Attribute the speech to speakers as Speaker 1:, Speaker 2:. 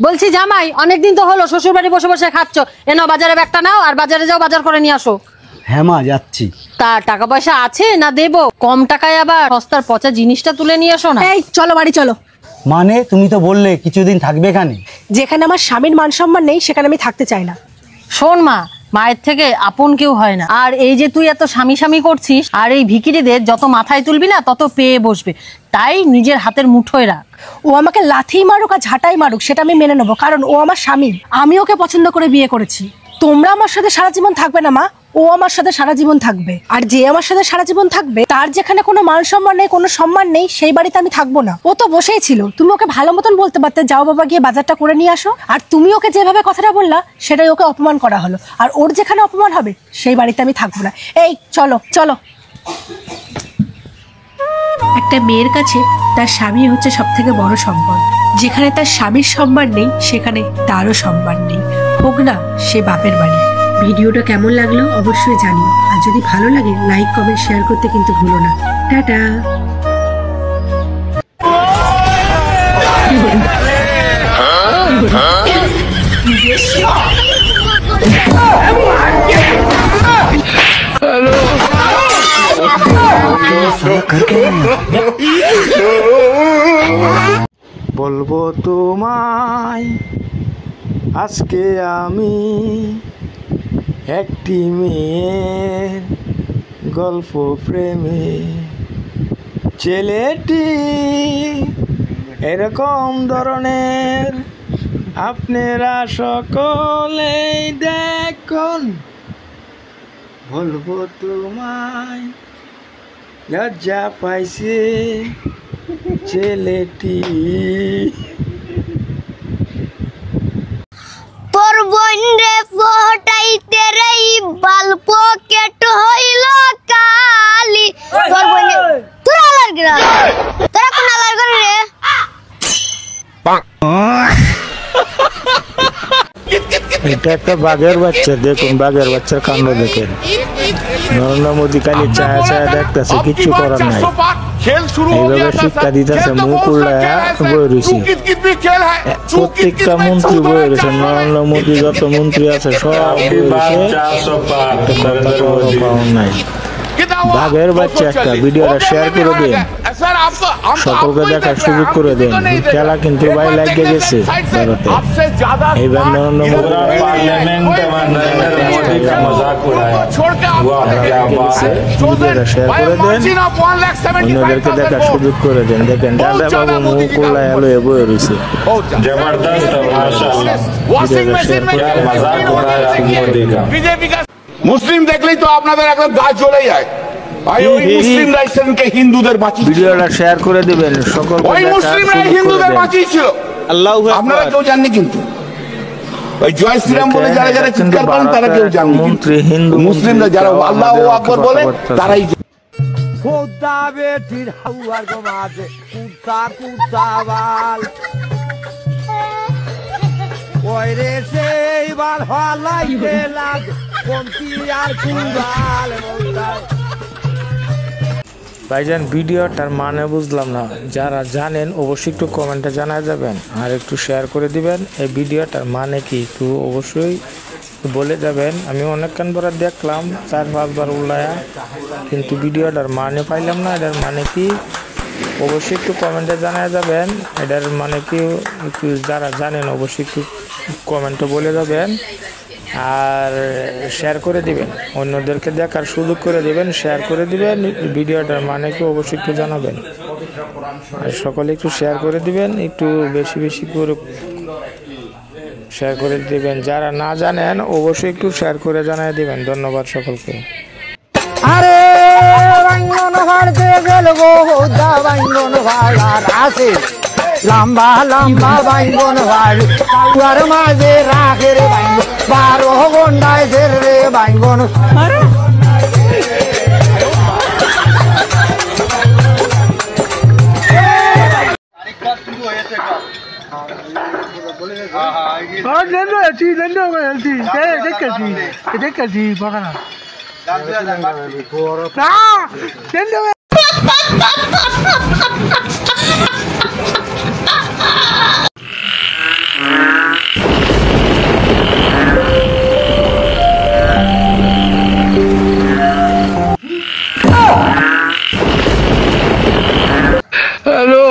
Speaker 1: বলছি জামাই, অনেকদিন তো হলো শ্বশুর বাড়ি বসে বসে খাচ্ছ, এনো বাজারে ব্যাগটা নাও আর বাজারে যাও, বাজার করে নিয়ে আসো।
Speaker 2: হ্যাঁ মা, যাচ্ছি।
Speaker 1: তা টাকা পয়সা আছে না দেবো? কম টাকায় আবার সস্তার পচা জিনিসটা তুলে নিয়ে আসো না।
Speaker 3: এই চলো বাড়ি চলো।
Speaker 2: মানে তুমি তো বললে কিছুদিন থাকবে এখানে।
Speaker 3: যেখানে আমার স্বামীর মান সম্মান নেই সেখানে আমি থাকতে চাই না।
Speaker 1: শোন মা, মায়ের থেকে আপন কেউ হয় না। আর এই যে তুই এত স্বামী স্বামী করছিস, আর এই ভিখিরিদের যত মাথায় তুলবি না তত পেয়ে বসবে, তাই নিজের হাতের মুঠোয় রাখ।
Speaker 3: ও আমাকে লাথি মারুক আর ঝাঁটাই মারুক সেটা আমি মেনে নেবো, কারণ ও আমার স্বামী। আমি ওকে পছন্দ করে বিয়ে করেছি। তোমরা আমার সাথে সারা জীবন থাকবে না মা, ও আমার সাথে সারা জীবন থাকবে। আর যে আমার সাথে সারা জীবন থাকবে তার যেখানে কোনো মান সম্মান নেই, কোনো সম্মান নেই, সেই বাড়িতে আমি থাকবো না। ও তো বসেই ছিল, তুমি ওকে ভালো মতন বলতে পারতে, যাও বাবা গিয়ে বাজারটা করে নিয়ে আসো। আর তুমি ওকে যেভাবে কথাটা বললা সেটাই ওকে অপমান করা হলো। আর ওর যেখানে অপমান হবে সেই বাড়িতে আমি থাকবো না। এই চলো চলো। একটা মেয়ের কাছে তার স্বামী হচ্ছে সব থেকে বড় সম্পদ। যেখানে তার স্বামীর সম্মান নেই সেখানে তারও সম্মান নেই, হোক না সে বাপের বাড়ি। ভিডিওটা কেমন লাগলো অবশ্যই জানিও, আর যদি ভালো লাগে লাইক কমেন্ট শেয়ার করতে কিন্তু ভুলো না। টাটা।
Speaker 4: বলবো তোমায় আজকে আমি একটি মেয়ের গল্প প্রেমে। ছেলেটি এরকম ধরনের আপনারা সকলেই দেখুন। বলবো তোমায় লজ্জা পাইছে ছেলেটি।
Speaker 5: তোর বোন রে ফটাইতে রে বাল পকেট হইল কালি। তোর বোন তোর আলার গরা, তোরা কোন আলার করে রে?
Speaker 4: এটা একটা বাঘের বাচ্চা, দেখুন বাঘের বাচ্চার কাণ্ড দেখেন। নরেন্দ্র মোদী খালি চায়া চায়া দেখতেছে, কিচ্ছু করার নাই। এইভাবে শিক্ষা দিতেছে, মুখ উল্লায়া বয়ে রয়েছে। প্রত্যেকটা মন্ত্রী বয়ে রয়েছে, নরেন্দ্র মোদী যত মন্ত্রী আছে সব নাই। বাঘের বাচ্চা একটা। ভিডিওটা শেয়ার করে দিন, সকলকে দেখার সুযোগ করে দেন। খেলা কিন্তু ভাই লাগিয়ে গেছে ভারতে। এইবার নরেন্দ্র মোদী ভিডিওটা শেয়ার করে দেন, অন্যদেরকে দেখার সুযোগ করে দেন। দেখেন দাদা বাবু মুখ উল্লায় আলো বয়ে রয়েছে।
Speaker 6: মুসলিম দেখলেই তো আপনাদের একদম গা জ্বলে যায়। ভাই ওই মুসলিমরা ইসলামকে হিন্দুদের বাঁচিয়েছিল।
Speaker 4: ভিডিওটা শেয়ার করে দিবেন, সকল
Speaker 6: ওই মুসলিমরা হিন্দুদের বাঁচিয়েছিল। আল্লাহু আকবার। আপনারা কেউ জানেন কিন্তু ওই জয় শ্রীরাম বলে যারা যারা চিৎকার করেন তারা কেউ জানেন। মন্ত্রী হিন্দু মুসলিমরা যারা আল্লাহু আকবার বলে তারাই। খোদা বেটির হাওয়ার গোমাজে কুত্তা কুত্তা বাল ওই রে সেই বার হলাইতে লাগ কোনটি আর কুবাল মোতায়। ভাইজান ভিডিওটার মানে বুঝলাম না, যারা জানেন অবশ্যই একটু কমেন্টে জানা যাবেন, আর একটু শেয়ার করে দিবেন। এই ভিডিওটার মানে কি একটু অবশ্যই বলে যাবেন। আমি অনেকক্ষণ পরে দেখলাম 4-5 বার উল্লায়া, কিন্তু ভিডিওটার মানে পাইলাম না। এটার মানে কি অবশ্যই একটু কমেন্টে জানা যাবেন। এটার মানে কি একটু যারা জানেন অবশ্যই একটু কমেন্টে বলে যাবেন, আর শেয়ার করে দিবেন, অন্যদেরকে দেখার সুযোগ করে দিবেন, শেয়ার করে দিবেন। ভিডিওটার মানে কি অবশ্যই একটু জানাবেন, আর সকলে একটু শেয়ার করে দিবেন, একটু বেশি বেশি করে শেয়ার করে দিবেন। যারা না জানেন অবশ্যই একটু শেয়ার করে জানিয়ে দিবেন। ধন্যবাদ সকলকে।
Speaker 7: আরে বাঙ্গন ভাড়তে গেল গো দা বাঙ্গন ভাড়ার আছে লম্বা লম্বা বাঙ্গন ভাড়ি তার মাঝে রাখে রে বাঙ্গন 12 ঘন্টায় ফের রে বাঙ্গন।
Speaker 5: Ha
Speaker 8: hello